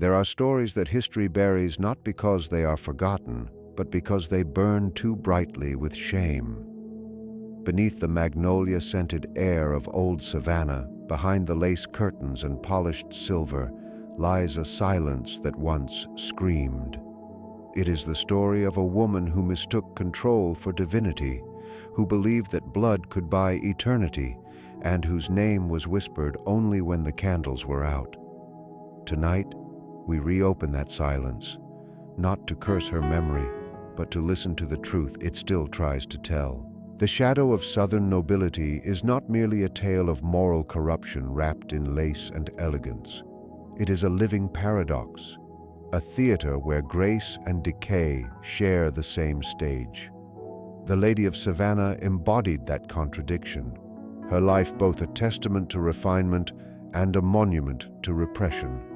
There are stories that history buries not because they are forgotten, but because they burn too brightly with shame. Beneath the magnolia-scented air of old Savannah, behind the lace curtains and polished silver, lies a silence that once screamed. It is the story of a woman who mistook control for divinity, who believed that blood could buy eternity, and whose name was whispered only when the candles were out. Tonight, we reopen that silence, not to curse her memory, but to listen to the truth it still tries to tell. The shadow of Southern nobility is not merely a tale of moral corruption wrapped in lace and elegance. It is a living paradox, a theater where grace and decay share the same stage. The Lady of Savannah embodied that contradiction, her life both a testament to refinement and a monument to repression.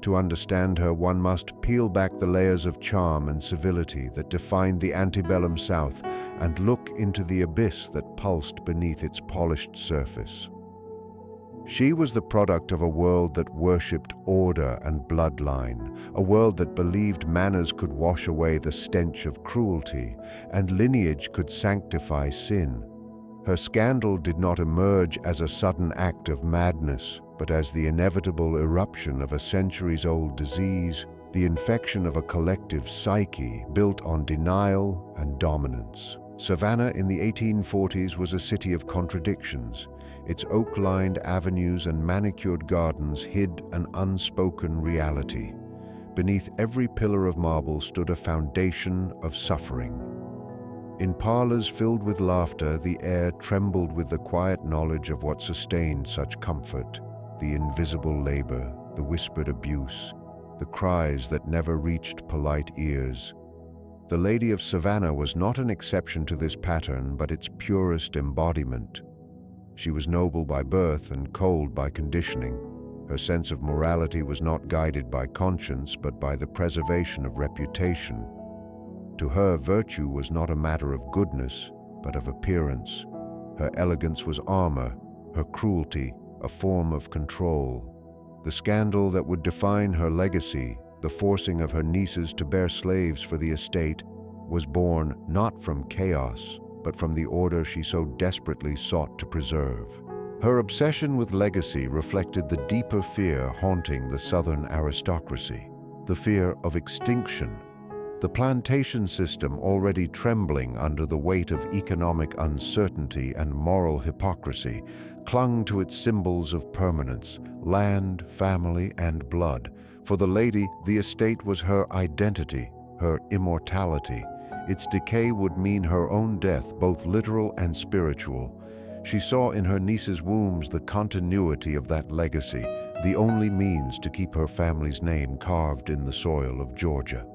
To understand her, one must peel back the layers of charm and civility that defined the antebellum South and look into the abyss that pulsed beneath its polished surface. She was the product of a world that worshipped order and bloodline, a world that believed manners could wash away the stench of cruelty, and lineage could sanctify sin. Her scandal did not emerge as a sudden act of madness, but as the inevitable eruption of a centuries-old disease, the infection of a collective psyche built on denial and dominance. Savannah in the 1840s was a city of contradictions. Its oak-lined avenues and manicured gardens hid an unspoken reality. Beneath every pillar of marble stood a foundation of suffering. In parlors filled with laughter, the air trembled with the quiet knowledge of what sustained such comfort: the invisible labor, the whispered abuse, the cries that never reached polite ears. The Lady of Savannah was not an exception to this pattern, but its purest embodiment. She was noble by birth and cold by conditioning. Her sense of morality was not guided by conscience, but by the preservation of reputation. To her, virtue was not a matter of goodness, but of appearance. Her elegance was armor, her cruelty a form of control. The scandal that would define her legacy, the forcing of her nieces to bear slaves for the estate, was born not from chaos, but from the order she so desperately sought to preserve. Her obsession with legacy reflected the deeper fear haunting the Southern aristocracy, the fear of extinction. The plantation system, already trembling under the weight of economic uncertainty and moral hypocrisy, clung to its symbols of permanence: land, family, and blood. For the lady, the estate was her identity, her immortality. Its decay would mean her own death, both literal and spiritual. She saw in her nieces' wombs the continuity of that legacy, the only means to keep her family's name carved in the soil of Georgia.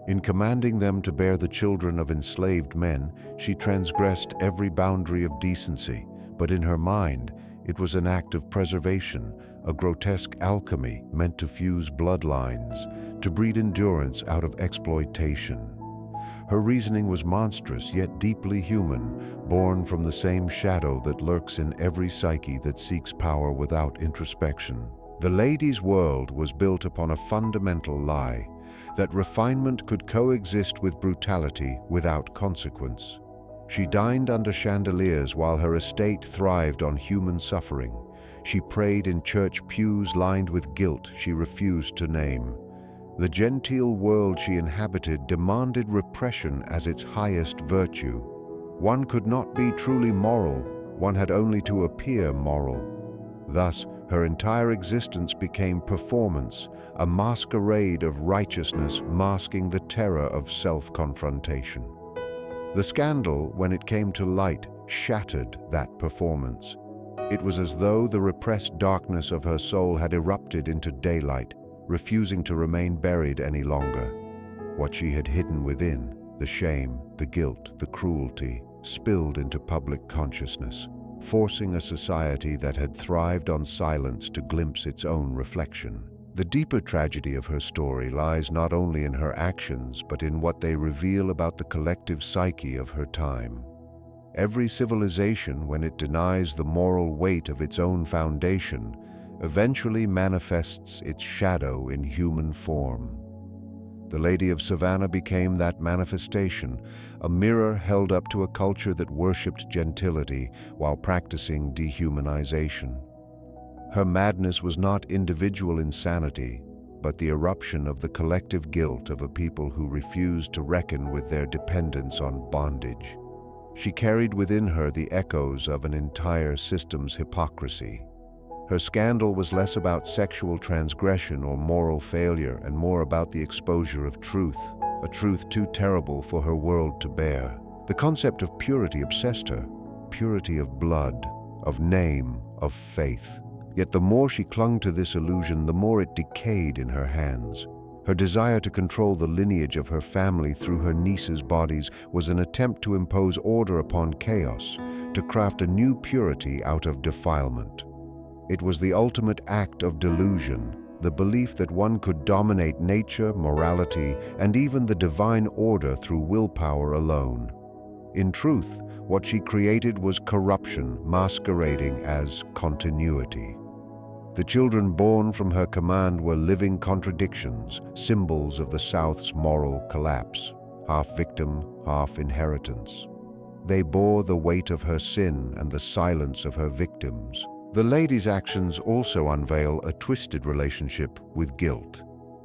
In commanding them to bear the children of enslaved men, she transgressed every boundary of decency, but in her mind, it was an act of preservation, a grotesque alchemy meant to fuse bloodlines, to breed endurance out of exploitation. Her reasoning was monstrous, yet deeply human, born from the same shadow that lurks in every psyche that seeks power without introspection. The lady's world was built upon a fundamental lie: that refinement could coexist with brutality without consequence. She dined under chandeliers while her estate thrived on human suffering. She prayed in church pews lined with guilt she refused to name. The genteel world she inhabited demanded repression as its highest virtue. One could not be truly moral, one had only to appear moral. Thus, her entire existence became performance, a masquerade of righteousness masking the terror of self-confrontation. The scandal, when it came to light, shattered that performance. It was as though the repressed darkness of her soul had erupted into daylight, refusing to remain buried any longer. What she had hidden within, the shame, the guilt, the cruelty, spilled into public consciousness, forcing a society that had thrived on silence to glimpse its own reflection. The deeper tragedy of her story lies not only in her actions, but in what they reveal about the collective psyche of her time. Every civilization, when it denies the moral weight of its own foundation, eventually manifests its shadow in human form. The Lady of Savannah became that manifestation, a mirror held up to a culture that worshipped gentility while practicing dehumanization. Her madness was not individual insanity, but the eruption of the collective guilt of a people who refused to reckon with their dependence on bondage. She carried within her the echoes of an entire system's hypocrisy. Her scandal was less about sexual transgression or moral failure and more about the exposure of truth, a truth too terrible for her world to bear. The concept of purity obsessed her, purity of blood, of name, of faith. Yet the more she clung to this illusion, the more it decayed in her hands. Her desire to control the lineage of her family through her nieces' bodies was an attempt to impose order upon chaos, to craft a new purity out of defilement. It was the ultimate act of delusion, the belief that one could dominate nature, morality, and even the divine order through willpower alone. In truth, what she created was corruption masquerading as continuity. The children born from her command were living contradictions, symbols of the South's moral collapse, half victim, half inheritance. They bore the weight of her sin and the silence of her victims. The lady's actions also unveil a twisted relationship with guilt.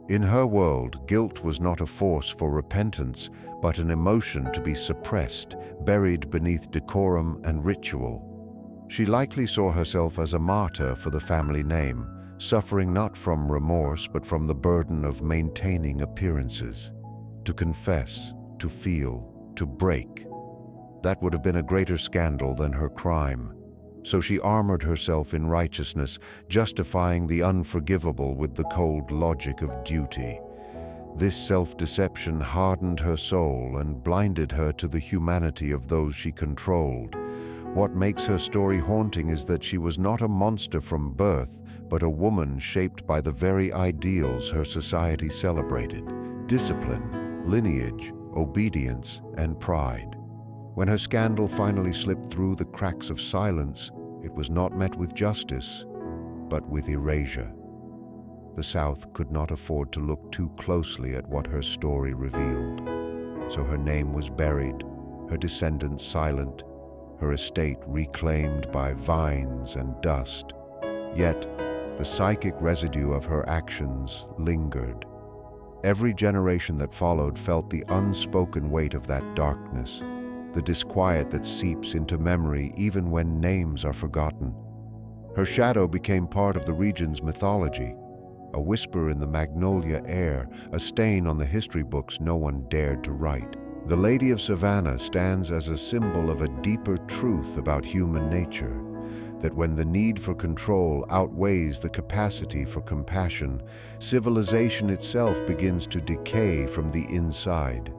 In her world, guilt was not a force for repentance, but an emotion to be suppressed, buried beneath decorum and ritual. She likely saw herself as a martyr for the family name, suffering not from remorse but from the burden of maintaining appearances. To confess, to feel, to break. That would have been a greater scandal than her crime. So she armored herself in righteousness, justifying the unforgivable with the cold logic of duty. This self-deception hardened her soul and blinded her to the humanity of those she controlled. What makes her story haunting is that she was not a monster from birth, but a woman shaped by the very ideals her society celebrated: discipline, lineage, obedience, and pride. When her scandal finally slipped through the cracks of silence, it was not met with justice, but with erasure. The South could not afford to look too closely at what her story revealed. So her name was buried, her descendants silent, her estate reclaimed by vines and dust. Yet, the psychic residue of her actions lingered. Every generation that followed felt the unspoken weight of that darkness, the disquiet that seeps into memory even when names are forgotten. Her shadow became part of the region's mythology, a whisper in the magnolia air, a stain on the history books no one dared to write. The Lady of Savannah stands as a symbol of a deeper truth about human nature, that when the need for control outweighs the capacity for compassion, civilization itself begins to decay from the inside.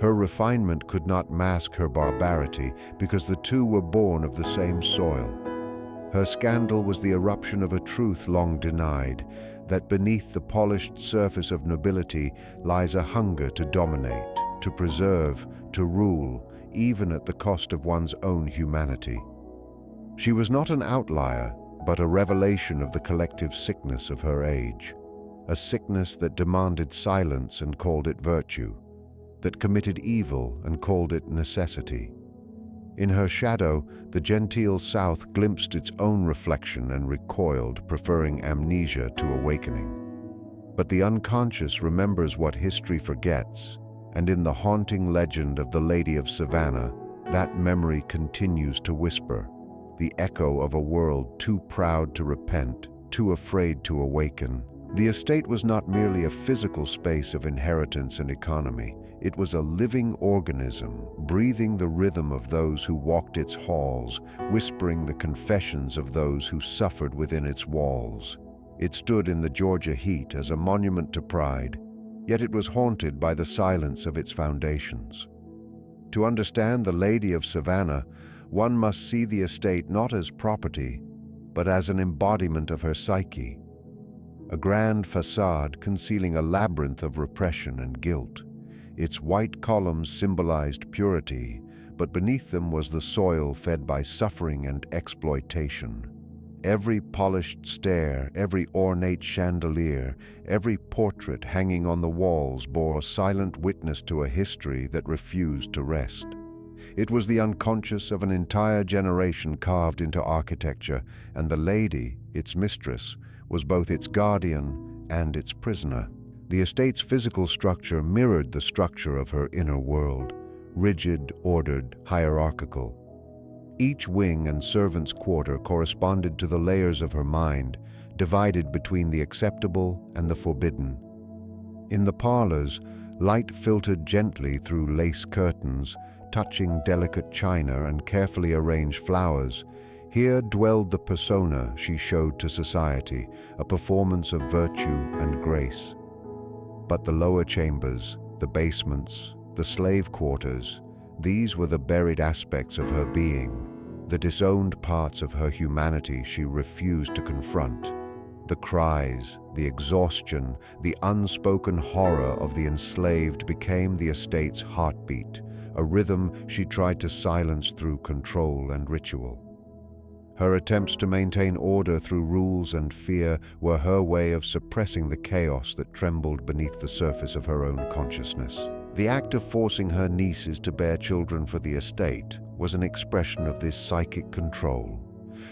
Her refinement could not mask her barbarity because the two were born of the same soil. Her scandal was the eruption of a truth long denied, that beneath the polished surface of nobility lies a hunger to dominate, to preserve, to rule, even at the cost of one's own humanity. She was not an outlier, but a revelation of the collective sickness of her age, a sickness that demanded silence and called it virtue, that committed evil and called it necessity. In her shadow, the genteel South glimpsed its own reflection and recoiled, preferring amnesia to awakening. But the unconscious remembers what history forgets, and in the haunting legend of the Lady of Savannah, that memory continues to whisper, the echo of a world too proud to repent, too afraid to awaken. The estate was not merely a physical space of inheritance and economy. It was a living organism, breathing the rhythm of those who walked its halls, whispering the confessions of those who suffered within its walls. It stood in the Georgia heat as a monument to pride, yet it was haunted by the silence of its foundations. To understand the Lady of Savannah, one must see the estate not as property, but as an embodiment of her psyche, a grand facade concealing a labyrinth of repression and guilt. Its white columns symbolized purity, but beneath them was the soil fed by suffering and exploitation. Every polished stair, every ornate chandelier, every portrait hanging on the walls bore silent witness to a history that refused to rest. It was the unconscious of an entire generation carved into architecture, and the lady, its mistress, was both its guardian and its prisoner. The estate's physical structure mirrored the structure of her inner world, rigid, ordered, hierarchical. Each wing and servant's quarter corresponded to the layers of her mind, divided between the acceptable and the forbidden. In the parlors, light filtered gently through lace curtains, touching delicate china and carefully arranged flowers. Here dwelled the persona she showed to society, a performance of virtue and grace. But the lower chambers, the basements, the slave quarters, these were the buried aspects of her being, the disowned parts of her humanity she refused to confront. The cries, the exhaustion, the unspoken horror of the enslaved became the estate's heartbeat, a rhythm she tried to silence through control and ritual. Her attempts to maintain order through rules and fear were her way of suppressing the chaos that trembled beneath the surface of her own consciousness. The act of forcing her nieces to bear children for the estate was an expression of this psychic control.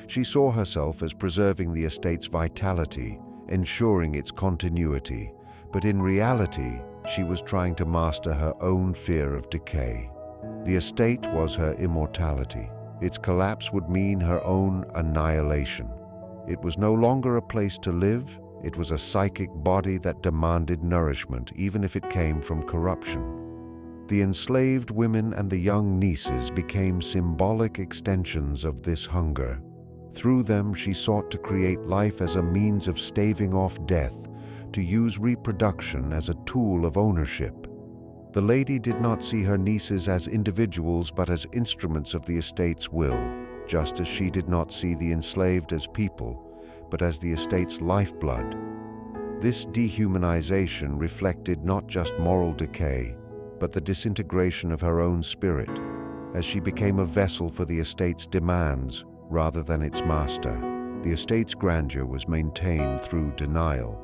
She saw herself as preserving the estate's vitality, ensuring its continuity, but in reality, she was trying to master her own fear of decay. The estate was her immortality. Its collapse would mean her own annihilation. It was no longer a place to live. It was a psychic body that demanded nourishment, even if it came from corruption. The enslaved women and the young nieces became symbolic extensions of this hunger. Through them, she sought to create life as a means of staving off death, to use reproduction as a tool of ownership. The lady did not see her nieces as individuals but as instruments of the estate's will, just as she did not see the enslaved as people, but as the estate's lifeblood. This dehumanization reflected not just moral decay, but the disintegration of her own spirit, as she became a vessel for the estate's demands rather than its master. The estate's grandeur was maintained through denial.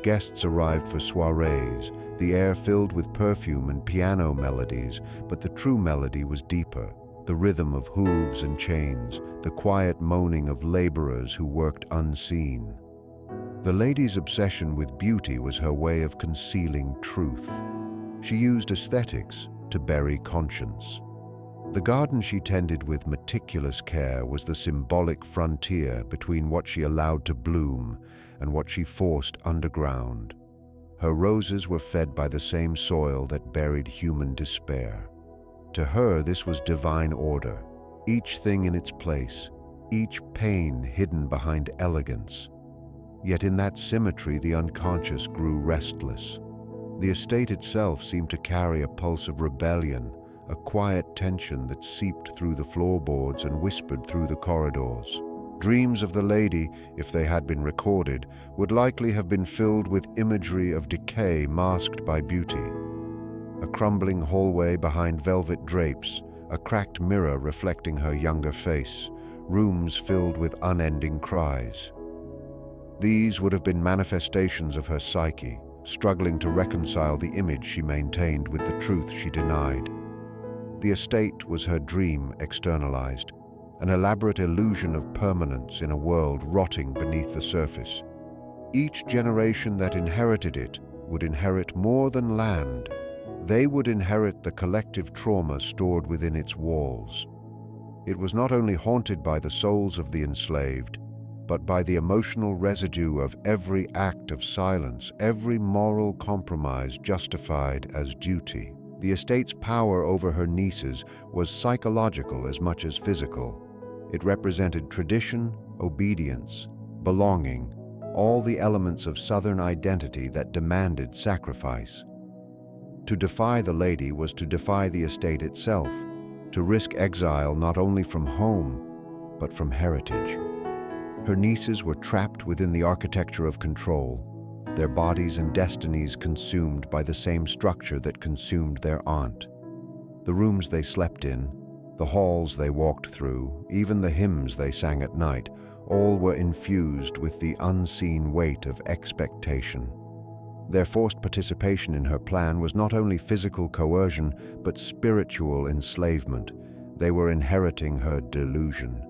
Guests arrived for soirees, the air filled with perfume and piano melodies, but the true melody was deeper, the rhythm of hooves and chains, the quiet moaning of laborers who worked unseen. The lady's obsession with beauty was her way of concealing truth. She used aesthetics to bury conscience. The garden she tended with meticulous care was the symbolic frontier between what she allowed to bloom and what she forced underground. Her roses were fed by the same soil that buried human despair. To her, this was divine order, each thing in its place, each pain hidden behind elegance. Yet in that symmetry, the unconscious grew restless. The estate itself seemed to carry a pulse of rebellion, a quiet tension that seeped through the floorboards and whispered through the corridors. Dreams of the lady, if they had been recorded, would likely have been filled with imagery of decay masked by beauty. A crumbling hallway behind velvet drapes, a cracked mirror reflecting her younger face, rooms filled with unending cries. These would have been manifestations of her psyche, struggling to reconcile the image she maintained with the truth she denied. The estate was her dream externalized, an elaborate illusion of permanence in a world rotting beneath the surface. Each generation that inherited it would inherit more than land. They would inherit the collective trauma stored within its walls. It was not only haunted by the souls of the enslaved, but by the emotional residue of every act of silence, every moral compromise justified as duty. The estate's power over her nieces was psychological as much as physical. It represented tradition, obedience, belonging, all the elements of Southern identity that demanded sacrifice. To defy the lady was to defy the estate itself, to risk exile not only from home, but from heritage. Her nieces were trapped within the architecture of control, their bodies and destinies consumed by the same structure that consumed their aunt. The rooms they slept in, the halls they walked through, even the hymns they sang at night, All were infused with the unseen weight of expectation. Their forced participation in her plan was not only physical coercion, but spiritual enslavement. They were inheriting her delusion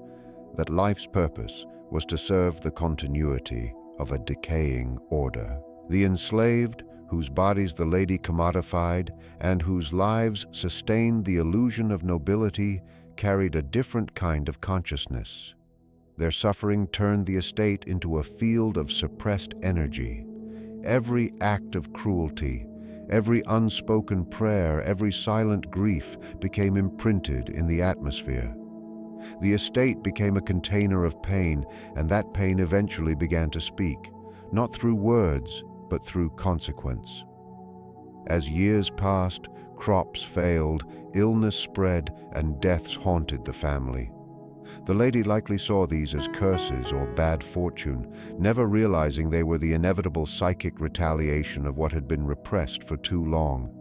that life's purpose was to serve the continuity of a decaying order. The enslaved, whose bodies the lady commodified and whose lives sustained the illusion of nobility, carried a different kind of consciousness. Their suffering turned the estate into a field of suppressed energy. Every act of cruelty, every unspoken prayer, every silent grief became imprinted in the atmosphere. The estate became a container of pain, and that pain eventually began to speak, not through words, but through consequence. As years passed, crops failed, illness spread, and deaths haunted the family. The lady likely saw these as curses or bad fortune, never realizing they were the inevitable psychic retaliation of what had been repressed for too long.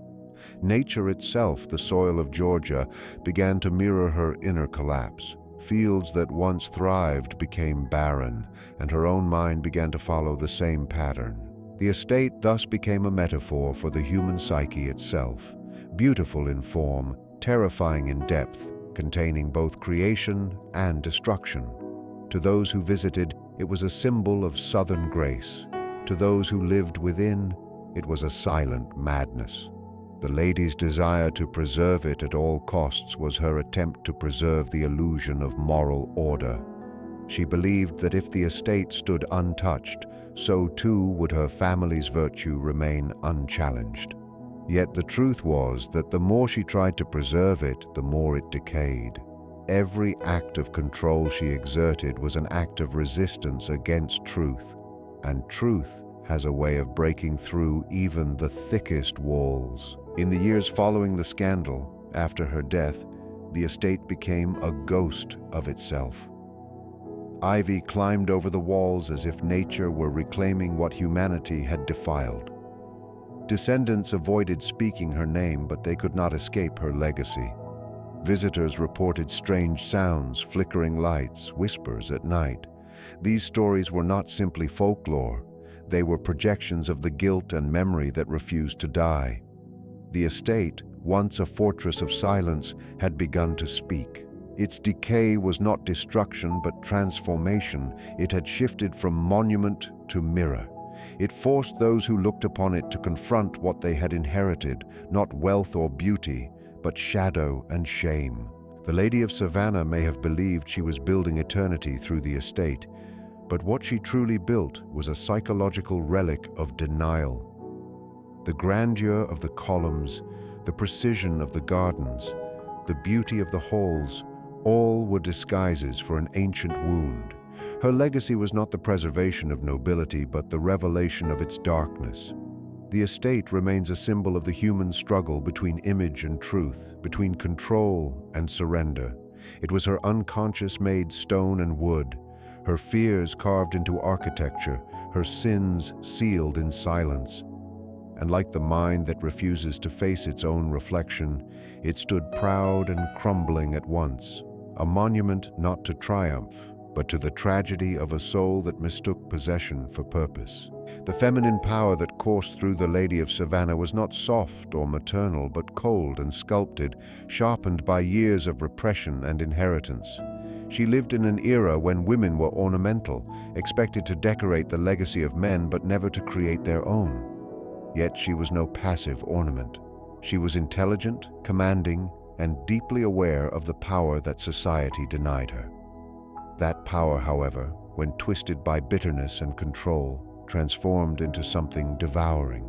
Nature itself, the soil of Georgia, began to mirror her inner collapse. Fields that once thrived became barren, and her own mind began to follow the same pattern. The estate thus became a metaphor for the human psyche itself, beautiful in form, terrifying in depth, containing both creation and destruction. To those who visited, it was a symbol of southern grace. To those who lived within, it was a silent madness. The lady's desire to preserve it at all costs was her attempt to preserve the illusion of moral order. She believed that if the estate stood untouched, so too would her family's virtue remain unchallenged. Yet the truth was that the more she tried to preserve it, the more it decayed. Every act of control she exerted was an act of resistance against truth, and truth has a way of breaking through even the thickest walls. In the years following the scandal, after her death, the estate became a ghost of itself. Ivy climbed over the walls as if nature were reclaiming what humanity had defiled. Descendants avoided speaking her name, but they could not escape her legacy. Visitors reported strange sounds, flickering lights, whispers at night. These stories were not simply folklore. They were projections of the guilt and memory that refused to die. The estate, once a fortress of silence, had begun to speak. Its decay was not destruction but transformation. It had shifted from monument to mirror. It forced those who looked upon it to confront what they had inherited, not wealth or beauty, but shadow and shame. The Lady of Savannah may have believed she was building eternity through the estate, but what she truly built was a psychological relic of denial. The grandeur of the columns, the precision of the gardens, the beauty of the halls, all were disguises for an ancient wound. Her legacy was not the preservation of nobility, but the revelation of its darkness. The estate remains a symbol of the human struggle between image and truth, between control and surrender. It was her unconscious made stone and wood, her fears carved into architecture, her sins sealed in silence. And like the mind that refuses to face its own reflection, it stood proud and crumbling at once, a monument not to triumph, but to the tragedy of a soul that mistook possession for purpose. The feminine power that coursed through the Lady of Savannah was not soft or maternal, but cold and sculpted, sharpened by years of repression and inheritance. She lived in an era when women were ornamental, expected to decorate the legacy of men but never to create their own. Yet she was no passive ornament. She was intelligent, commanding, and deeply aware of the power that society denied her. That power, however, when twisted by bitterness and control, transformed into something devouring.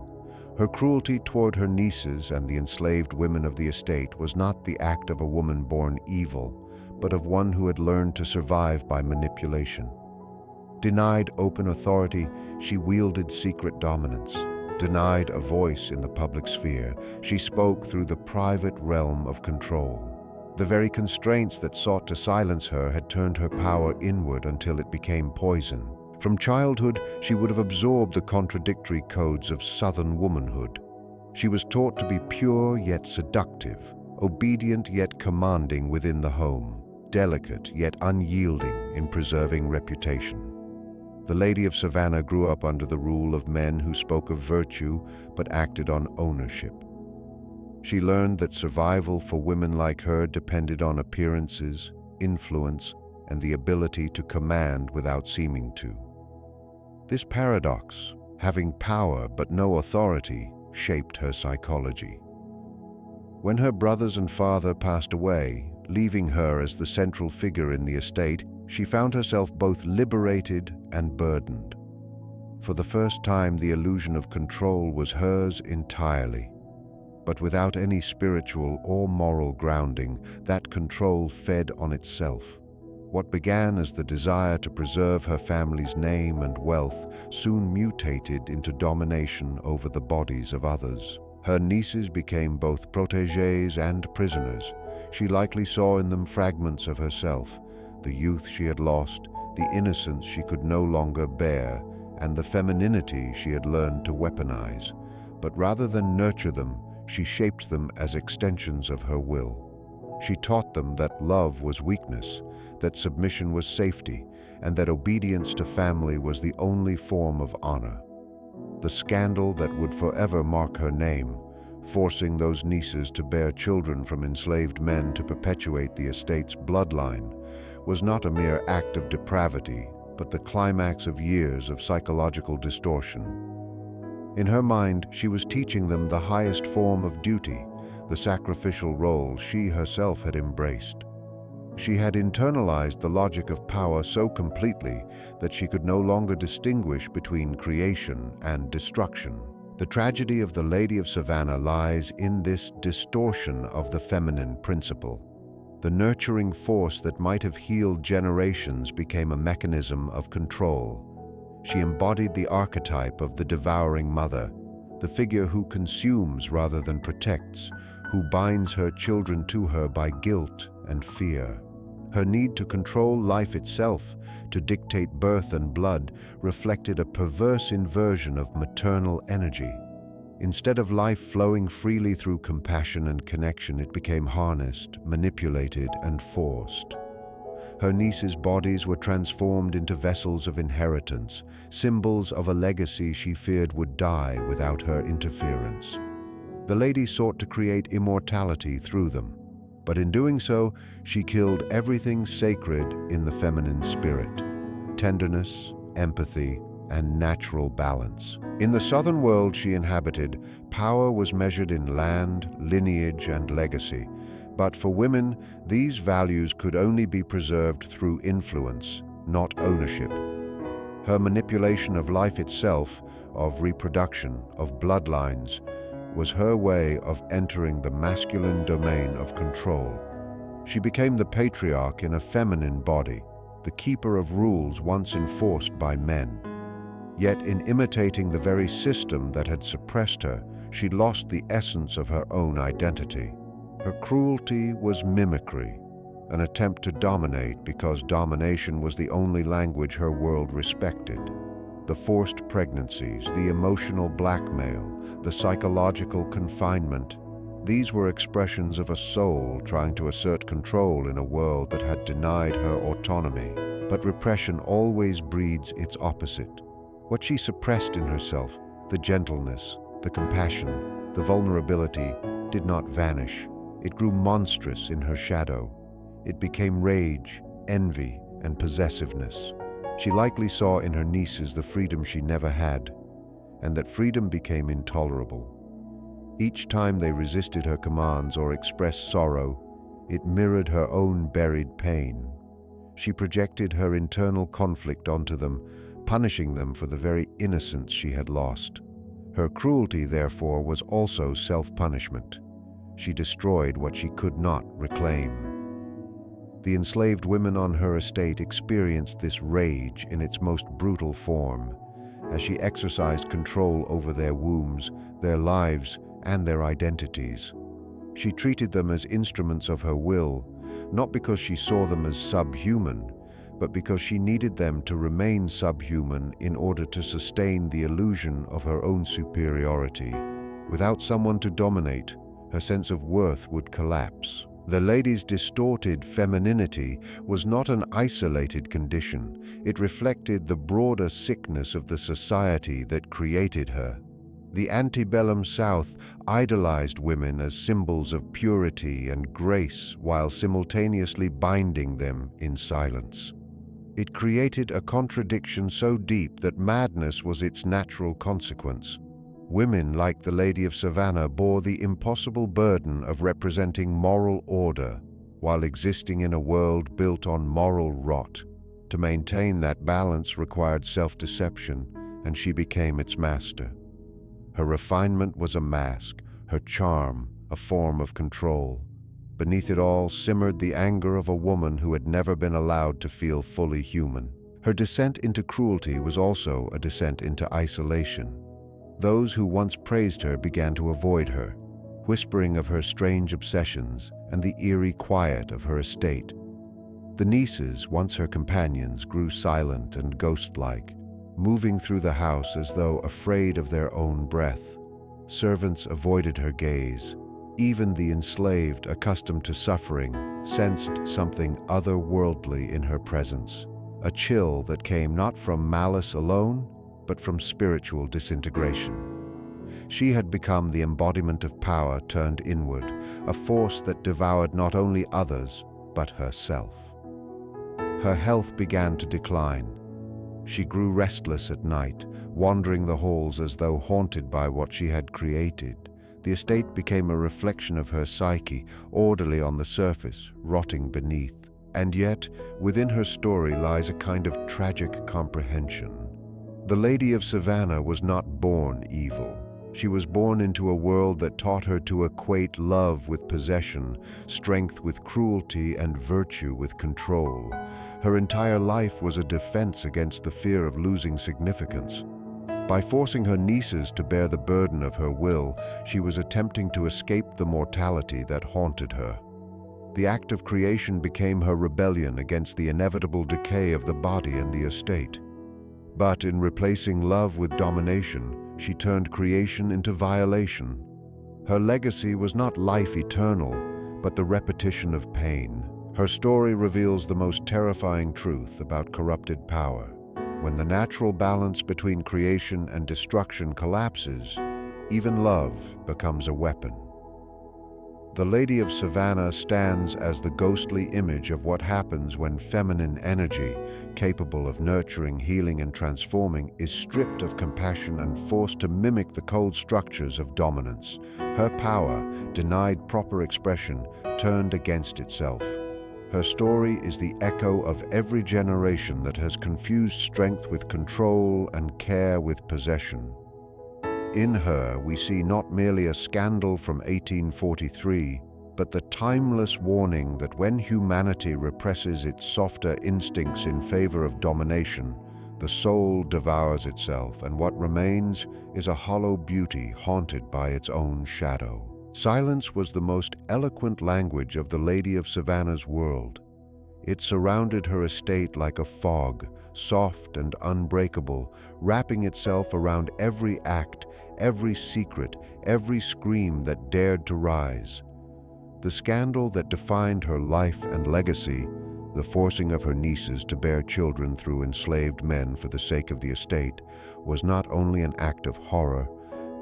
Her cruelty toward her nieces and the enslaved women of the estate was not the act of a woman born evil, but of one who had learned to survive by manipulation. Denied open authority, she wielded secret dominance. Denied a voice in the public sphere, she spoke through the private realm of control. The very constraints that sought to silence her had turned her power inward until it became poison. From childhood, she would have absorbed the contradictory codes of Southern womanhood. She was taught to be pure yet seductive, obedient yet commanding within the home. delicate yet unyielding in preserving reputation. The Lady of Savannah grew up under the rule of men who spoke of virtue but acted on ownership. She learned that survival for women like her depended on appearances, influence, and the ability to command without seeming to. This paradox, having power but no authority, shaped her psychology. When her brothers and father passed away, leaving her as the central figure in the estate, she found herself both liberated and burdened. For the first time, the illusion of control was hers entirely. But without any spiritual or moral grounding, that control fed on itself. What began as the desire to preserve her family's name and wealth soon mutated into domination over the bodies of others. Her nieces became both protégés and prisoners. She likely saw in them fragments of herself, the youth she had lost, the innocence she could no longer bear, and the femininity she had learned to weaponize. But rather than nurture them, she shaped them as extensions of her will. She taught them that love was weakness, that submission was safety, and that obedience to family was the only form of honor. The scandal that would forever mark her name, forcing those nieces to bear children from enslaved men to perpetuate the estate's bloodline, was not a mere act of depravity, but the climax of years of psychological distortion. In her mind, she was teaching them the highest form of duty, the sacrificial role she herself had embraced. She had internalized the logic of power so completely that she could no longer distinguish between creation and destruction. The tragedy of the Lady of Savannah lies in this distortion of the feminine principle. The nurturing force that might have healed generations became a mechanism of control. She embodied the archetype of the devouring mother, the figure who consumes rather than protects, who binds her children to her by guilt and fear. Her need to control life itself, to dictate birth and blood, reflected a perverse inversion of maternal energy. Instead of life flowing freely through compassion and connection, it became harnessed, manipulated, and forced. Her nieces' bodies were transformed into vessels of inheritance, symbols of a legacy she feared would die without her interference. The lady sought to create immortality through them, but in doing so, she killed everything sacred in the feminine spirit: tenderness, empathy, and natural balance. In the southern world she inhabited, power was measured in land, lineage, and legacy. But for women, these values could only be preserved through influence, not ownership. Her manipulation of life itself, of reproduction, of bloodlines, was her way of entering the masculine domain of control. She became the patriarch in a feminine body, the keeper of rules once enforced by men. Yet in imitating the very system that had suppressed her, she lost the essence of her own identity. Her cruelty was mimicry, an attempt to dominate because domination was the only language her world respected. The forced pregnancies, the emotional blackmail, the psychological confinement, these were expressions of a soul trying to assert control in a world that had denied her autonomy. But repression always breeds its opposite. What she suppressed in herself, the gentleness, the compassion, the vulnerability, did not vanish. It grew monstrous in her shadow. It became rage, envy, and possessiveness. She likely saw in her nieces the freedom she never had, and that freedom became intolerable. Each time they resisted her commands or expressed sorrow, it mirrored her own buried pain. She projected her internal conflict onto them, punishing them for the very innocence she had lost. Her cruelty, therefore, was also self-punishment. She destroyed what she could not reclaim. The enslaved women on her estate experienced this rage in its most brutal form, as she exercised control over their wombs, their lives, and their identities. She treated them as instruments of her will, not because she saw them as subhuman, but because she needed them to remain subhuman in order to sustain the illusion of her own superiority. Without someone to dominate, her sense of worth would collapse. The lady's distorted femininity was not an isolated condition. It reflected the broader sickness of the society that created her. The antebellum South idolized women as symbols of purity and grace while simultaneously binding them in silence. It created a contradiction so deep that madness was its natural consequence. Women, like the Lady of Savannah, bore the impossible burden of representing moral order while existing in a world built on moral rot. To maintain that balance required self-deception, and she became its master. Her refinement was a mask, her charm a form of control. Beneath it all simmered the anger of a woman who had never been allowed to feel fully human. Her descent into cruelty was also a descent into isolation. Those who once praised her began to avoid her, whispering of her strange obsessions and the eerie quiet of her estate. The nieces, once her companions, grew silent and ghost-like, moving through the house as though afraid of their own breath. Servants avoided her gaze. Even the enslaved, accustomed to suffering, sensed something otherworldly in her presence, a chill that came not from malice alone, but from spiritual disintegration. She had become the embodiment of power turned inward, a force that devoured not only others, but herself. Her health began to decline. She grew restless at night, wandering the halls as though haunted by what she had created. The estate became a reflection of her psyche, orderly on the surface, rotting beneath. And yet, within her story lies a kind of tragic comprehension. The Lady of Savannah was not born evil. She was born into a world that taught her to equate love with possession, strength with cruelty, and virtue with control. Her entire life was a defense against the fear of losing significance. By forcing her nieces to bear the burden of her will, she was attempting to escape the mortality that haunted her. The act of creation became her rebellion against the inevitable decay of the body and the estate. But in replacing love with domination, she turned creation into violation. Her legacy was not life eternal, but the repetition of pain. Her story reveals the most terrifying truth about corrupted power. When the natural balance between creation and destruction collapses, even love becomes a weapon. The Lady of Savannah stands as the ghostly image of what happens when feminine energy, capable of nurturing, healing, and transforming, is stripped of compassion and forced to mimic the cold structures of dominance. Her power, denied proper expression, turned against itself. Her story is the echo of every generation that has confused strength with control and care with possession. In her, we see not merely a scandal from 1843, but the timeless warning that when humanity represses its softer instincts in favor of domination, the soul devours itself, and what remains is a hollow beauty haunted by its own shadow. Silence was the most eloquent language of the Lady of Savannah's world. It surrounded her estate like a fog, soft and unbreakable, wrapping itself around every act, every secret, every scream that dared to rise. The scandal that defined her life and legacy, the forcing of her nieces to bear children through enslaved men for the sake of the estate, was not only an act of horror,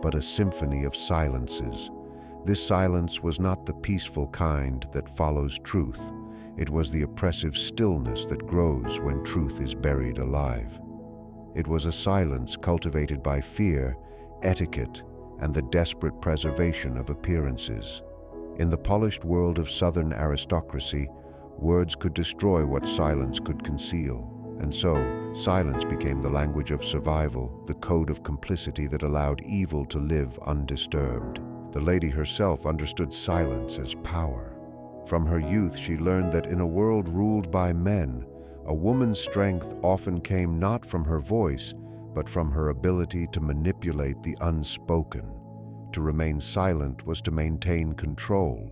but a symphony of silences. This silence was not the peaceful kind that follows truth. It was the oppressive stillness that grows when truth is buried alive. It was a silence cultivated by fear, etiquette, and the desperate preservation of appearances. In the polished world of Southern aristocracy, words could destroy what silence could conceal, and so silence became the language of survival, the code of complicity that allowed evil to live undisturbed. The lady herself understood silence as power. From her youth, she learned that in a world ruled by men, a woman's strength often came not from her voice, but from her ability to manipulate the unspoken. To remain silent was to maintain control,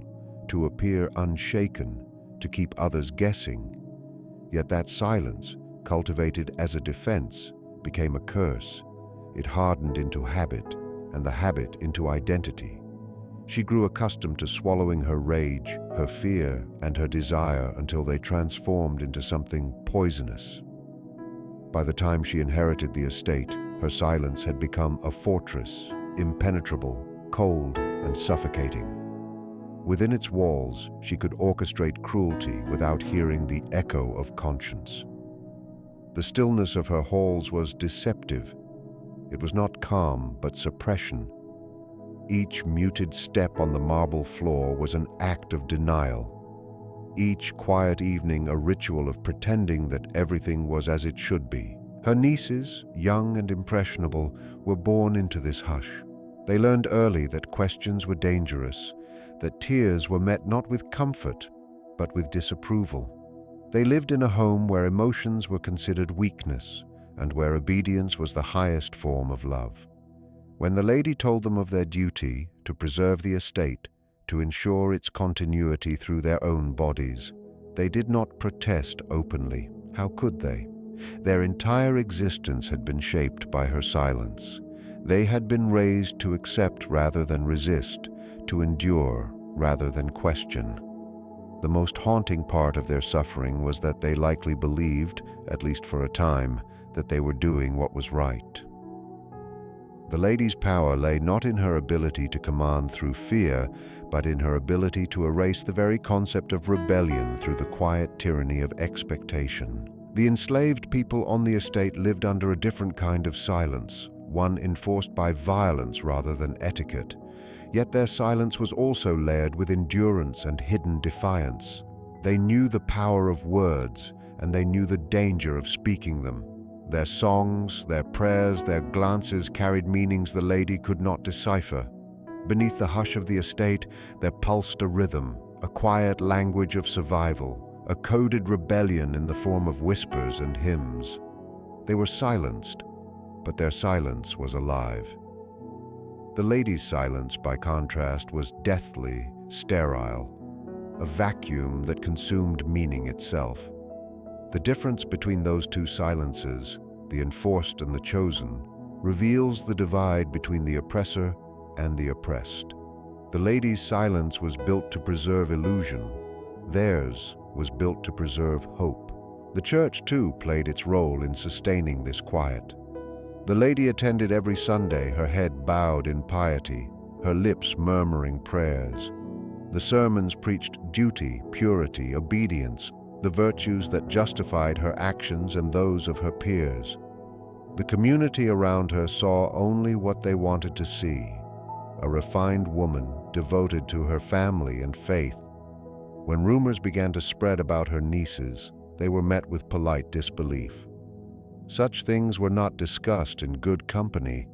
to appear unshaken, to keep others guessing. Yet that silence, cultivated as a defense, became a curse. It hardened into habit, and the habit into identity. She grew accustomed to swallowing her rage, her fear, and her desire until they transformed into something poisonous. By the time she inherited the estate, her silence had become a fortress, impenetrable, cold, and suffocating. Within its walls, she could orchestrate cruelty without hearing the echo of conscience. The stillness of her halls was deceptive. It was not calm, but suppression. Each muted step on the marble floor was an act of denial. Each quiet evening a ritual of pretending that everything was as it should be. Her nieces, young and impressionable, were born into this hush. They learned early that questions were dangerous, that tears were met not with comfort, but with disapproval. They lived in a home where emotions were considered weakness, and where obedience was the highest form of love. When the lady told them of their duty to preserve the estate, to ensure its continuity through their own bodies, they did not protest openly. How could they? Their entire existence had been shaped by her silence. They had been raised to accept rather than resist, to endure rather than question. The most haunting part of their suffering was that they likely believed, at least for a time, that they were doing what was right. The lady's power lay not in her ability to command through fear, but in her ability to erase the very concept of rebellion through the quiet tyranny of expectation. The enslaved people on the estate lived under a different kind of silence, one enforced by violence rather than etiquette. Yet their silence was also layered with endurance and hidden defiance. They knew the power of words, and they knew the danger of speaking them. Their songs, their prayers, their glances carried meanings the lady could not decipher. Beneath the hush of the estate, there pulsed a rhythm, a quiet language of survival, a coded rebellion in the form of whispers and hymns. They were silenced, but their silence was alive. The lady's silence, by contrast, was deathly, sterile, a vacuum that consumed meaning itself. The difference between those two silences, the enforced and the chosen, reveals the divide between the oppressor and the oppressed. The lady's silence was built to preserve illusion. Theirs was built to preserve hope. The church, too, played its role in sustaining this quiet. The lady attended every Sunday, her head bowed in piety, her lips murmuring prayers. The sermons preached duty, purity, obedience, the virtues that justified her actions and those of her peers. The community around her saw only what they wanted to see, a refined woman devoted to her family and faith. When rumors began to spread about her nieces, they were met with polite disbelief. Such things were not discussed in good company.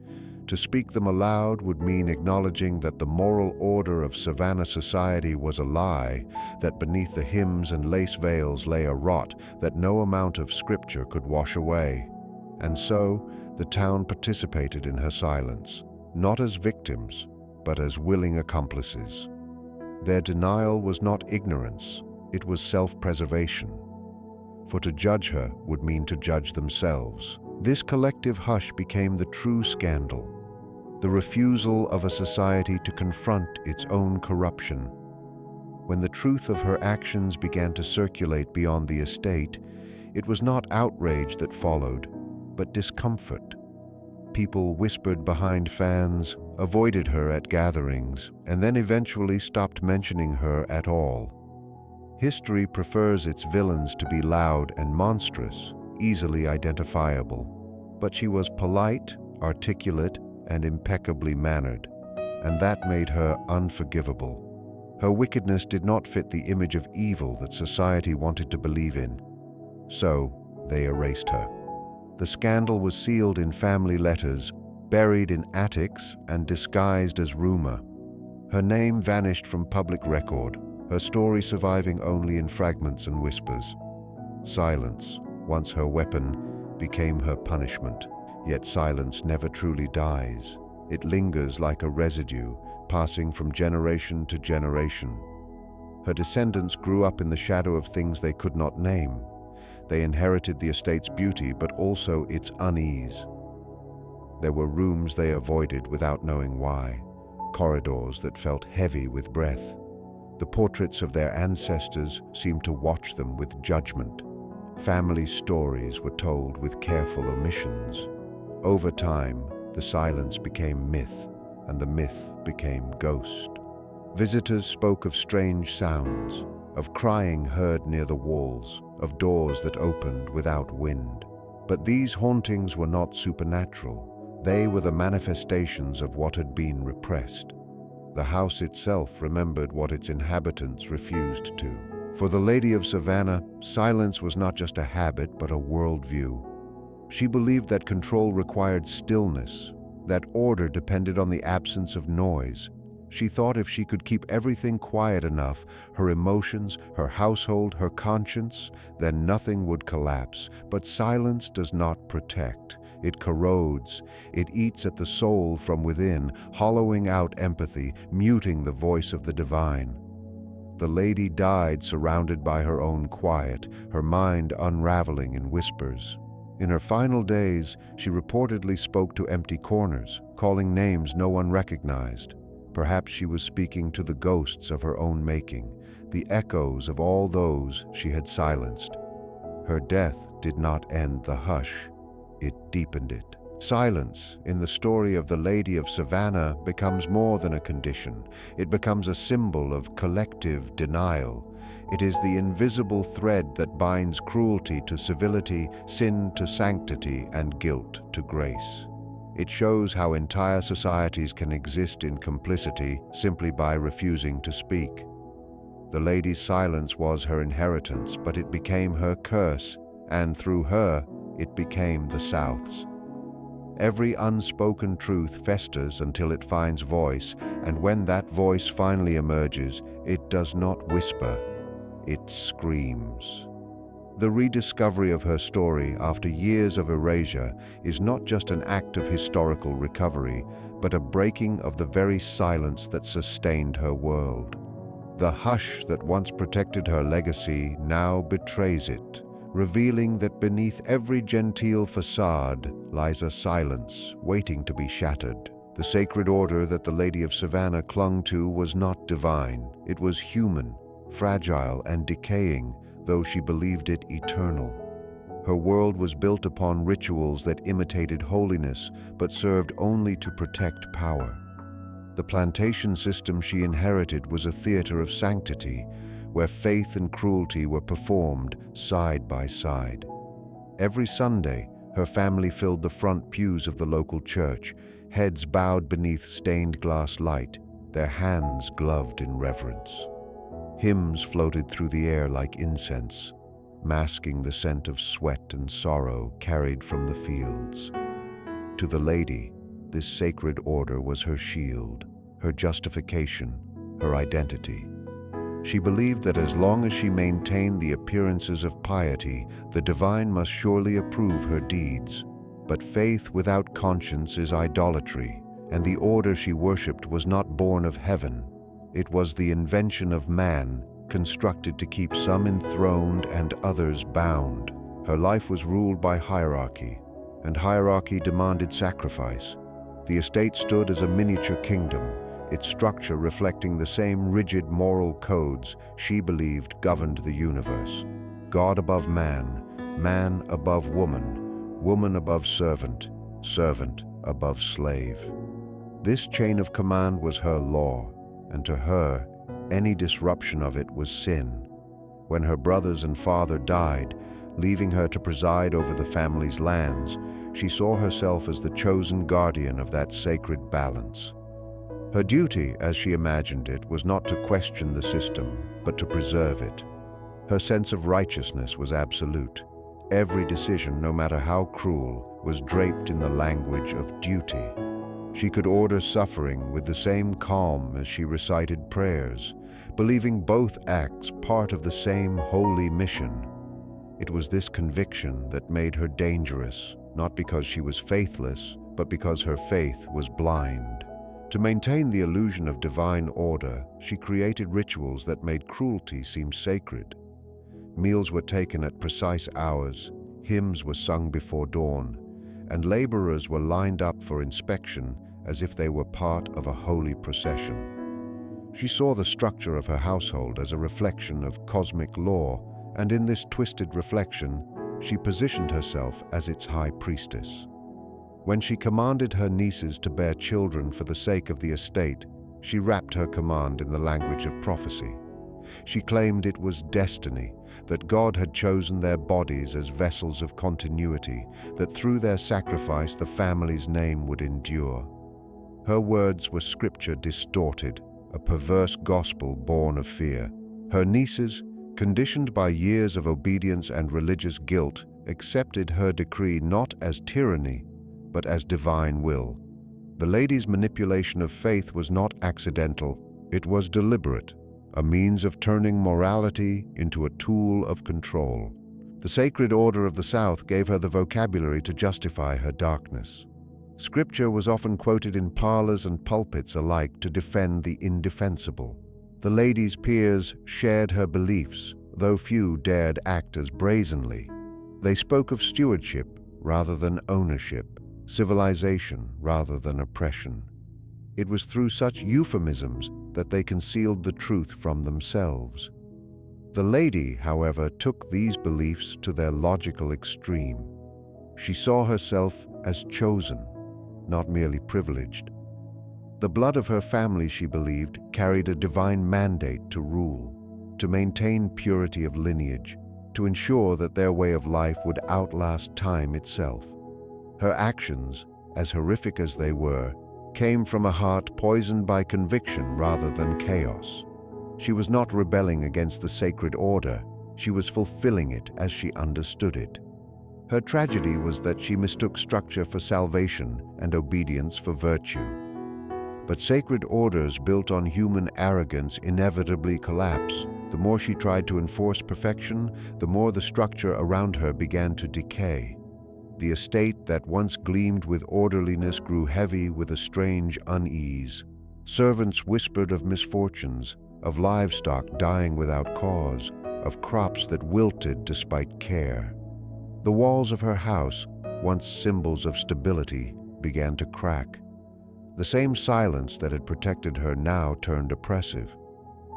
To speak them aloud would mean acknowledging that the moral order of Savannah society was a lie, that beneath the hymns and lace veils lay a rot that no amount of scripture could wash away. And so, the town participated in her silence, not as victims, but as willing accomplices. Their denial was not ignorance, it was self-preservation. For to judge her would mean to judge themselves. This collective hush became the true scandal, the refusal of a society to confront its own corruption. When the truth of her actions began to circulate beyond the estate, it was not outrage that followed, but discomfort. People whispered behind fans, avoided her at gatherings, and then eventually stopped mentioning her at all. History prefers its villains to be loud and monstrous, easily identifiable. But she was polite, articulate, and impeccably mannered, and that made her unforgivable. Her wickedness did not fit the image of evil that society wanted to believe in. So, they erased her. The scandal was sealed in family letters, buried in attics, and disguised as rumor. Her name vanished from public record, her story surviving only in fragments and whispers. Silence, once her weapon, became her punishment. Yet silence never truly dies. It lingers like a residue, passing from generation to generation. Her descendants grew up in the shadow of things they could not name. They inherited the estate's beauty, but also its unease. There were rooms they avoided without knowing why, corridors that felt heavy with breath. The portraits of their ancestors seemed to watch them with judgment. Family stories were told with careful omissions. Over time, the silence became myth, and the myth became ghost. Visitors spoke of strange sounds, of crying heard near the walls, of doors that opened without wind. But these hauntings were not supernatural. They were the manifestations of what had been repressed. The house itself remembered what its inhabitants refused to. For the Lady of Savannah, silence was not just a habit but a worldview. She believed that control required stillness, that order depended on the absence of noise. She thought if she could keep everything quiet enough, her emotions, her household, her conscience, then nothing would collapse. But silence does not protect. It corrodes. It eats at the soul from within, hollowing out empathy, muting the voice of the divine. The lady died surrounded by her own quiet, her mind unraveling in whispers. In her final days, she reportedly spoke to empty corners, calling names no one recognized. Perhaps she was speaking to the ghosts of her own making, the echoes of all those she had silenced. Her death did not end the hush, it deepened it. Silence, in the story of the Lady of Savannah, becomes more than a condition. It becomes a symbol of collective denial. It is the invisible thread that binds cruelty to civility, sin to sanctity, and guilt to grace. It shows how entire societies can exist in complicity simply by refusing to speak. The lady's silence was her inheritance, but it became her curse, and through her, it became the South's. Every unspoken truth festers until it finds voice, and when that voice finally emerges, it does not whisper, it screams. The rediscovery of her story after years of erasure is not just an act of historical recovery, but a breaking of the very silence that sustained her world. The hush that once protected her legacy now betrays it, revealing that beneath every genteel facade lies a silence waiting to be shattered. The sacred order that the Lady of Savannah clung to was not divine. It was human, fragile, and decaying, though she believed it eternal. Her world was built upon rituals that imitated holiness, but served only to protect power. The plantation system she inherited was a theater of sanctity, where faith and cruelty were performed side by side. Every Sunday, her family filled the front pews of the local church, heads bowed beneath stained glass light, their hands gloved in reverence. Hymns floated through the air like incense, masking the scent of sweat and sorrow carried from the fields. To the lady, this sacred order was her shield, her justification, her identity. She believed that as long as she maintained the appearances of piety, the divine must surely approve her deeds. But faith without conscience is idolatry, and the order she worshipped was not born of heaven. It was the invention of man, constructed to keep some enthroned and others bound. Her life was ruled by hierarchy, and hierarchy demanded sacrifice. The estate stood as a miniature kingdom, its structure reflecting the same rigid moral codes she believed governed the universe. God above man, man above woman, woman above servant, servant above slave. This chain of command was her law, and to her, any disruption of it was sin. When her brothers and father died, leaving her to preside over the family's lands, she saw herself as the chosen guardian of that sacred balance. Her duty, as she imagined it, was not to question the system, but to preserve it. Her sense of righteousness was absolute. Every decision, no matter how cruel, was draped in the language of duty. She could order suffering with the same calm as she recited prayers, believing both acts part of the same holy mission. It was this conviction that made her dangerous, not because she was faithless, but because her faith was blind. To maintain the illusion of divine order, she created rituals that made cruelty seem sacred. Meals were taken at precise hours, hymns were sung before dawn, and laborers were lined up for inspection as if they were part of a holy procession. She saw the structure of her household as a reflection of cosmic law, and in this twisted reflection, she positioned herself as its high priestess. When she commanded her nieces to bear children for the sake of the estate, she wrapped her command in the language of prophecy. She claimed it was destiny, that God had chosen their bodies as vessels of continuity, that through their sacrifice the family's name would endure. Her words were scripture distorted, a perverse gospel born of fear. Her nieces, conditioned by years of obedience and religious guilt, accepted her decree not as tyranny, but as divine will. The lady's manipulation of faith was not accidental, it was deliberate, a means of turning morality into a tool of control. The sacred order of the South gave her the vocabulary to justify her darkness. Scripture was often quoted in parlors and pulpits alike to defend the indefensible. The lady's peers shared her beliefs, though few dared act as brazenly. They spoke of stewardship rather than ownership, civilization rather than oppression. It was through such euphemisms that they concealed the truth from themselves. The lady, however, took these beliefs to their logical extreme. She saw herself as chosen, not merely privileged. The blood of her family, she believed, carried a divine mandate to rule, to maintain purity of lineage, to ensure that their way of life would outlast time itself. Her actions, as horrific as they were, came from a heart poisoned by conviction rather than chaos. She was not rebelling against the sacred order, she was fulfilling it as she understood it. Her tragedy was that she mistook structure for salvation and obedience for virtue. But sacred orders built on human arrogance inevitably collapse. The more she tried to enforce perfection, the more the structure around her began to decay. The estate that once gleamed with orderliness grew heavy with a strange unease. Servants whispered of misfortunes, of livestock dying without cause, of crops that wilted despite care. The walls of her house, once symbols of stability, began to crack. The same silence that had protected her now turned oppressive.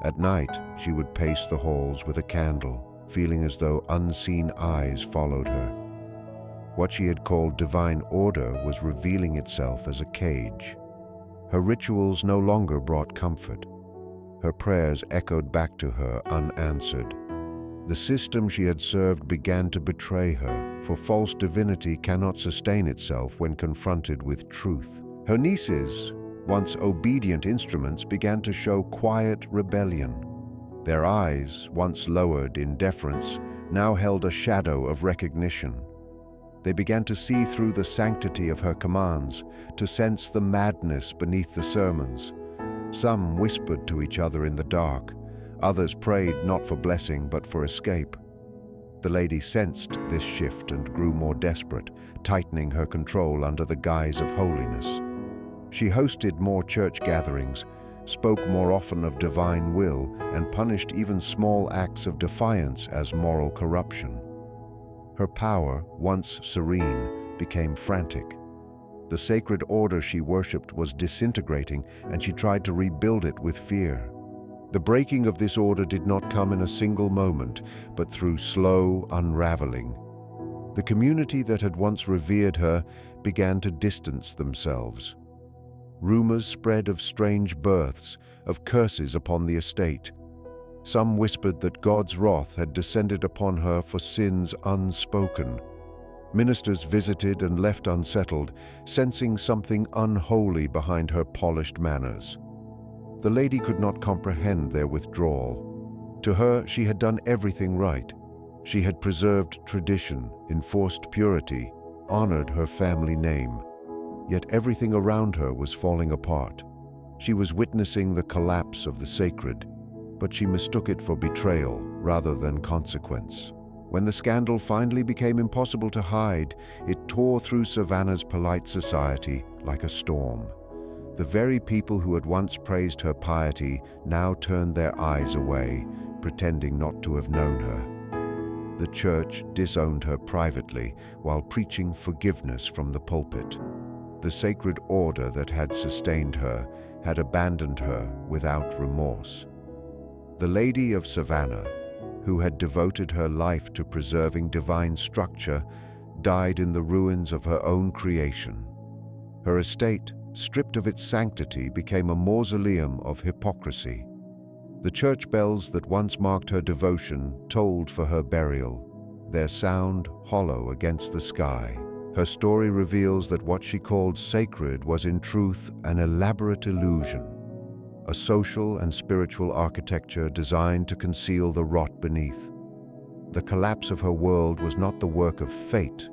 At night, she would pace the halls with a candle, feeling as though unseen eyes followed her. What she had called divine order was revealing itself as a cage. Her rituals no longer brought comfort. Her prayers echoed back to her unanswered. The system she had served began to betray her, for false divinity cannot sustain itself when confronted with truth. Her nieces, once obedient instruments, began to show quiet rebellion. Their eyes, once lowered in deference, now held a shadow of recognition. They began to see through the sanctity of her commands, to sense the madness beneath the sermons. Some whispered to each other in the dark. Others prayed not for blessing but for escape. The lady sensed this shift and grew more desperate, tightening her control under the guise of holiness. She hosted more church gatherings, spoke more often of divine will, and punished even small acts of defiance as moral corruption. Her power, once serene, became frantic. The sacred order she worshipped was disintegrating, and she tried to rebuild it with fear. The breaking of this order did not come in a single moment, but through slow unraveling. The community that had once revered her began to distance themselves. Rumors spread of strange births, of curses upon the estate. Some whispered that God's wrath had descended upon her for sins unspoken. Ministers visited and left unsettled, sensing something unholy behind her polished manners. The lady could not comprehend their withdrawal. To her, she had done everything right. She had preserved tradition, enforced purity, honored her family name. Yet everything around her was falling apart. She was witnessing the collapse of the sacred, but she mistook it for betrayal rather than consequence. When the scandal finally became impossible to hide, it tore through Savannah's polite society like a storm. The very people who had once praised her piety now turned their eyes away, pretending not to have known her. The church disowned her privately while preaching forgiveness from the pulpit. The sacred order that had sustained her had abandoned her without remorse. The Lady of Savannah, who had devoted her life to preserving divine structure, died in the ruins of her own creation. Her estate, stripped of its sanctity, became a mausoleum of hypocrisy. The church bells that once marked her devotion tolled for her burial, their sound hollow against the sky. Her story reveals that what she called sacred was in truth an elaborate illusion, a social and spiritual architecture designed to conceal the rot beneath. The collapse of her world was not the work of fate,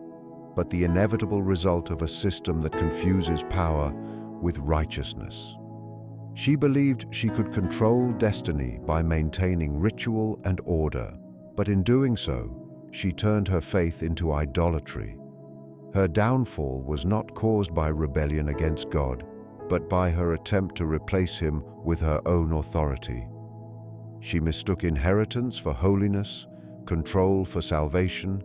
but the inevitable result of a system that confuses power with righteousness. She believed she could control destiny by maintaining ritual and order, but in doing so, she turned her faith into idolatry. Her downfall was not caused by rebellion against God, but by her attempt to replace him with her own authority. She mistook inheritance for holiness, control for salvation,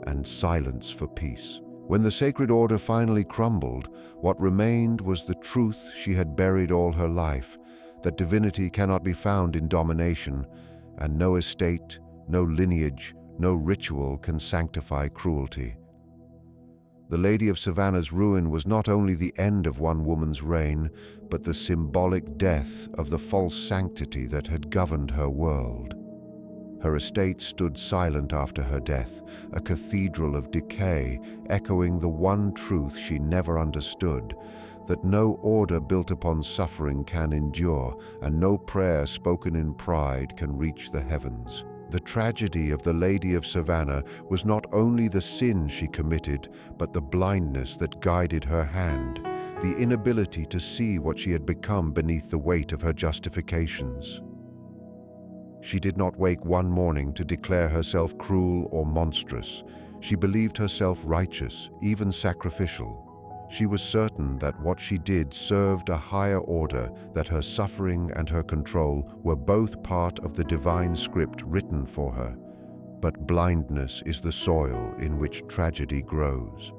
and silence for peace. When the sacred order finally crumbled, what remained was the truth she had buried all her life, that divinity cannot be found in domination, and no estate, no lineage, no ritual can sanctify cruelty. The Lady of Savannah's ruin was not only the end of one woman's reign, but the symbolic death of the false sanctity that had governed her world. Her estate stood silent after her death, a cathedral of decay, echoing the one truth she never understood, that no order built upon suffering can endure, and no prayer spoken in pride can reach the heavens. The tragedy of the Lady of Savannah was not only the sin she committed, but the blindness that guided her hand, the inability to see what she had become beneath the weight of her justifications. She did not wake one morning to declare herself cruel or monstrous. She believed herself righteous, even sacrificial. She was certain that what she did served a higher order, that her suffering and her control were both part of the divine script written for her. But blindness is the soil in which tragedy grows.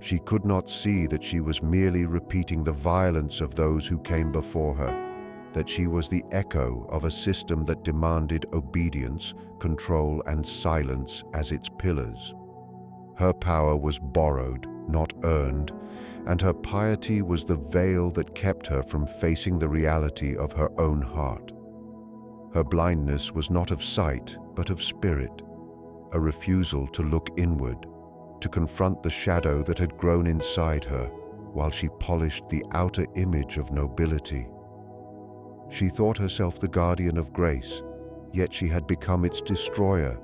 She could not see that she was merely repeating the violence of those who came before her, that she was the echo of a system that demanded obedience, control, and silence as its pillars. Her power was borrowed, not earned, and her piety was the veil that kept her from facing the reality of her own heart. Her blindness was not of sight, but of spirit, a refusal to look inward, to confront the shadow that had grown inside her while she polished the outer image of nobility. She thought herself the guardian of grace, yet she had become its destroyer,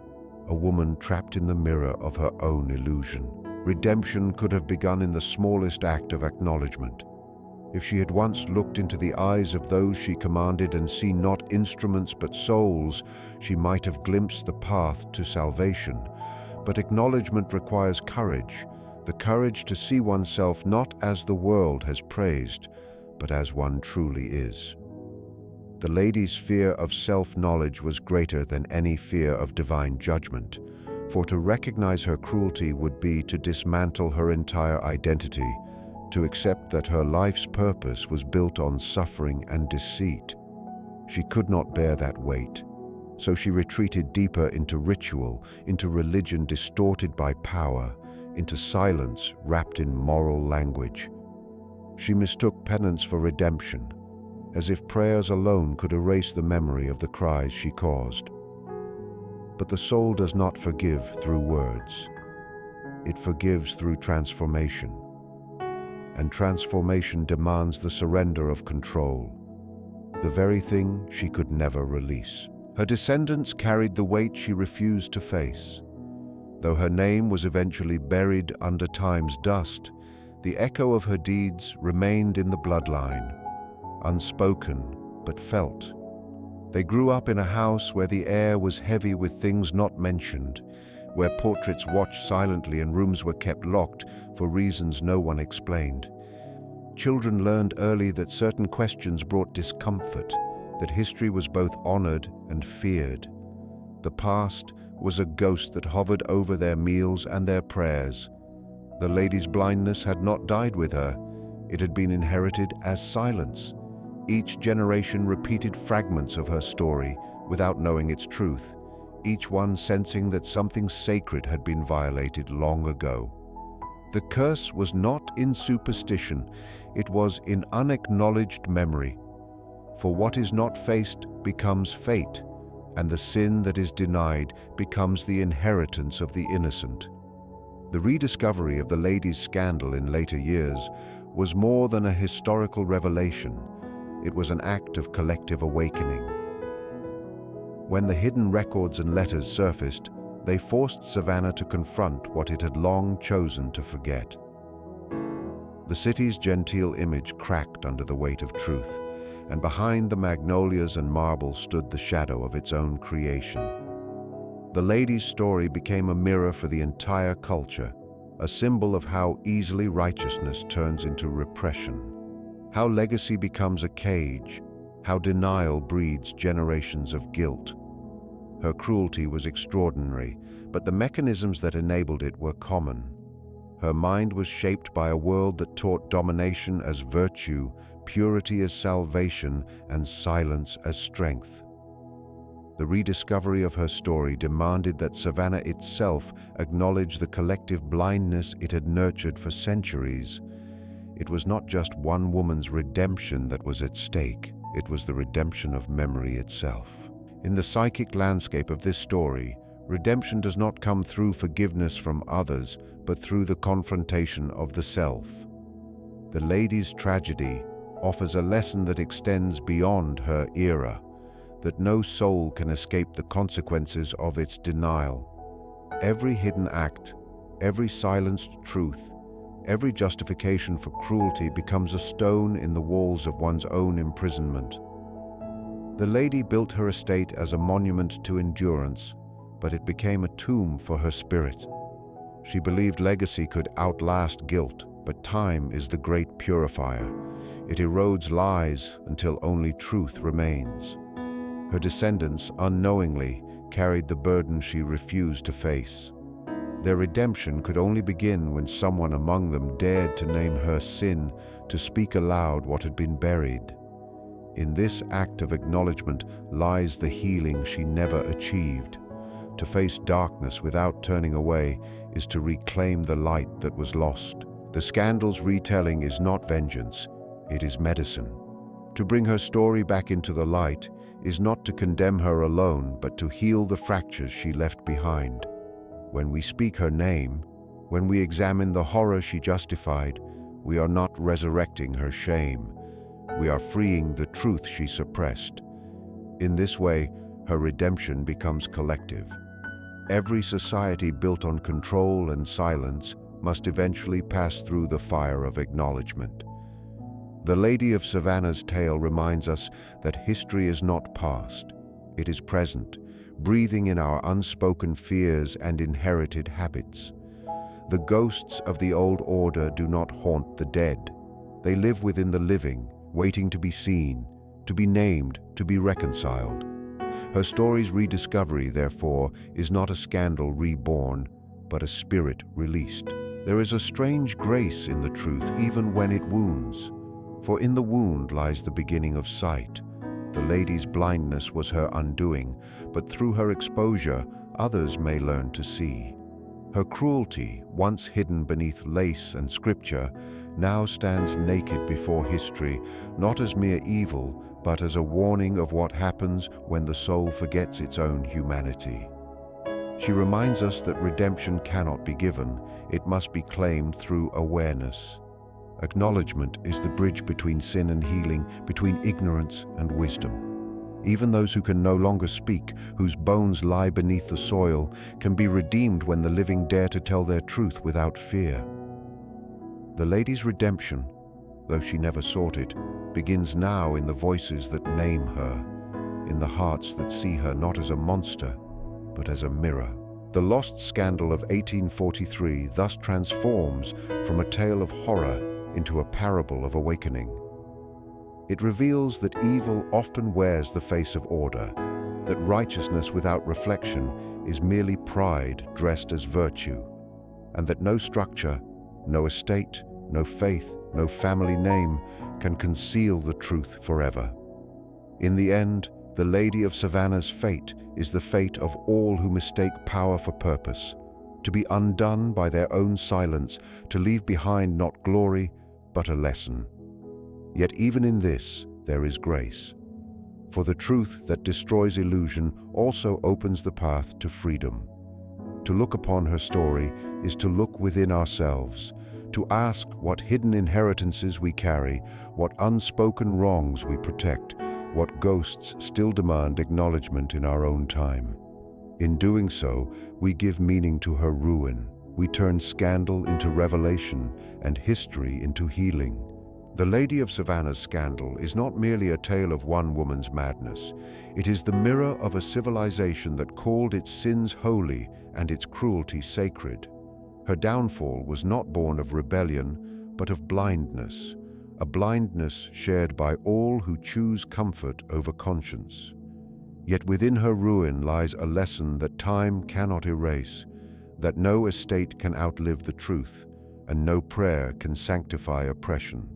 a woman trapped in the mirror of her own illusion. Redemption could have begun in the smallest act of acknowledgement. If she had once looked into the eyes of those she commanded and seen not instruments but souls, she might have glimpsed the path to salvation. But acknowledgement requires courage, the courage to see oneself not as the world has praised, but as one truly is. The lady's fear of self-knowledge was greater than any fear of divine judgment, for to recognize her cruelty would be to dismantle her entire identity, to accept that her life's purpose was built on suffering and deceit. She could not bear that weight, so she retreated deeper into ritual, into religion distorted by power, into silence wrapped in moral language. She mistook penance for redemption, as if prayers alone could erase the memory of the cries she caused. But the soul does not forgive through words. It forgives through transformation. And transformation demands the surrender of control, the very thing she could never release. Her descendants carried the weight she refused to face. Though her name was eventually buried under time's dust, the echo of her deeds remained in the bloodline, unspoken but felt. They grew up in a house where the air was heavy with things not mentioned, where portraits watched silently and rooms were kept locked for reasons no one explained. Children learned early that certain questions brought discomfort, that history was both honored and feared. The past was a ghost that hovered over their meals and their prayers. The lady's blindness had not died with her, It had been inherited as silence. Each generation repeated fragments of her story without knowing its truth, each one sensing that something sacred had been violated long ago. The curse was not in superstition, it was in unacknowledged memory. For what is not faced becomes fate, and the sin that is denied becomes the inheritance of the innocent. The rediscovery of the lady's scandal in later years was more than a historical revelation. It was an act of collective awakening. When the hidden records and letters surfaced, they forced Savannah to confront what it had long chosen to forget. The city's genteel image cracked under the weight of truth, and behind the magnolias and marble stood the shadow of its own creation. The lady's story became a mirror for the entire culture, a symbol of how easily righteousness turns into repression, how legacy becomes a cage, how denial breeds generations of guilt. Her cruelty was extraordinary, but the mechanisms that enabled it were common. Her mind was shaped by a world that taught domination as virtue, purity as salvation, and silence as strength. The rediscovery of her story demanded that Savannah itself acknowledge the collective blindness it had nurtured for centuries. It was not just one woman's redemption that was at stake, it was the redemption of memory itself. In the psychic landscape of this story, redemption does not come through forgiveness from others, but through the confrontation of the self. The lady's tragedy offers a lesson that extends beyond her era, that no soul can escape the consequences of its denial. Every hidden act, every silenced truth, every justification for cruelty becomes a stone in the walls of one's own imprisonment. The lady built her estate as a monument to endurance, but it became a tomb for her spirit. She believed legacy could outlast guilt, but time is the great purifier. It erodes lies until only truth remains. Her descendants unknowingly carried the burden she refused to face. Their redemption could only begin when someone among them dared to name her sin, to speak aloud what had been buried. In this act of acknowledgement lies the healing she never achieved. To face darkness without turning away is to reclaim the light that was lost. The scandal's retelling is not vengeance, it is medicine. To bring her story back into the light is not to condemn her alone, but to heal the fractures she left behind. When we speak her name, when we examine the horror she justified, we are not resurrecting her shame. We are freeing the truth she suppressed. In this way, her redemption becomes collective. Every society built on control and silence must eventually pass through the fire of acknowledgement. The Lady of Savannah's tale reminds us that history is not past, it is present, breathing in our unspoken fears and inherited habits. The ghosts of the old order do not haunt the dead. They live within the living, waiting to be seen, to be named, to be reconciled. Her story's rediscovery, therefore, is not a scandal reborn, but a spirit released. There is a strange grace in the truth, even when it wounds. For in the wound lies the beginning of sight. The lady's blindness was her undoing, but through her exposure, others may learn to see. Her cruelty, once hidden beneath lace and scripture, now stands naked before history, not as mere evil, but as a warning of what happens when the soul forgets its own humanity. She reminds us that redemption cannot be given, it must be claimed through awareness. Acknowledgement is the bridge between sin and healing, between ignorance and wisdom. Even those who can no longer speak, whose bones lie beneath the soil, can be redeemed when the living dare to tell their truth without fear. The lady's redemption, though she never sought it, begins now in the voices that name her, in the hearts that see her not as a monster, but as a mirror. The lost scandal of 1843 thus transforms from a tale of horror into a parable of awakening. It reveals that evil often wears the face of order, that righteousness without reflection is merely pride dressed as virtue, and that no structure, no estate, no faith, no family name can conceal the truth forever. In the end, the Lady of Savannah's fate is the fate of all who mistake power for purpose, to be undone by their own silence, to leave behind not glory, but a lesson. Yet even in this, there is grace. For the truth that destroys illusion also opens the path to freedom. To look upon her story is to look within ourselves, to ask what hidden inheritances we carry, what unspoken wrongs we protect, what ghosts still demand acknowledgement in our own time. In doing so, we give meaning to her ruin. We turn scandal into revelation and history into healing. The Lady of Savannah's scandal is not merely a tale of one woman's madness. It is the mirror of a civilization that called its sins holy and its cruelty sacred. Her downfall was not born of rebellion, but of blindness, a blindness shared by all who choose comfort over conscience. Yet within her ruin lies a lesson that time cannot erase, that no estate can outlive the truth, and no prayer can sanctify oppression.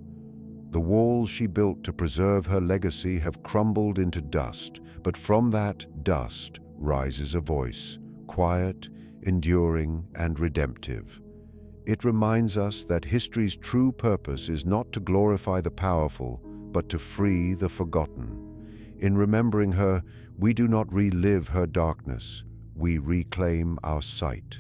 The walls she built to preserve her legacy have crumbled into dust, but from that dust rises a voice, quiet, enduring, and redemptive. It reminds us that history's true purpose is not to glorify the powerful, but to free the forgotten. In remembering her, we do not relive her darkness, we reclaim our sight.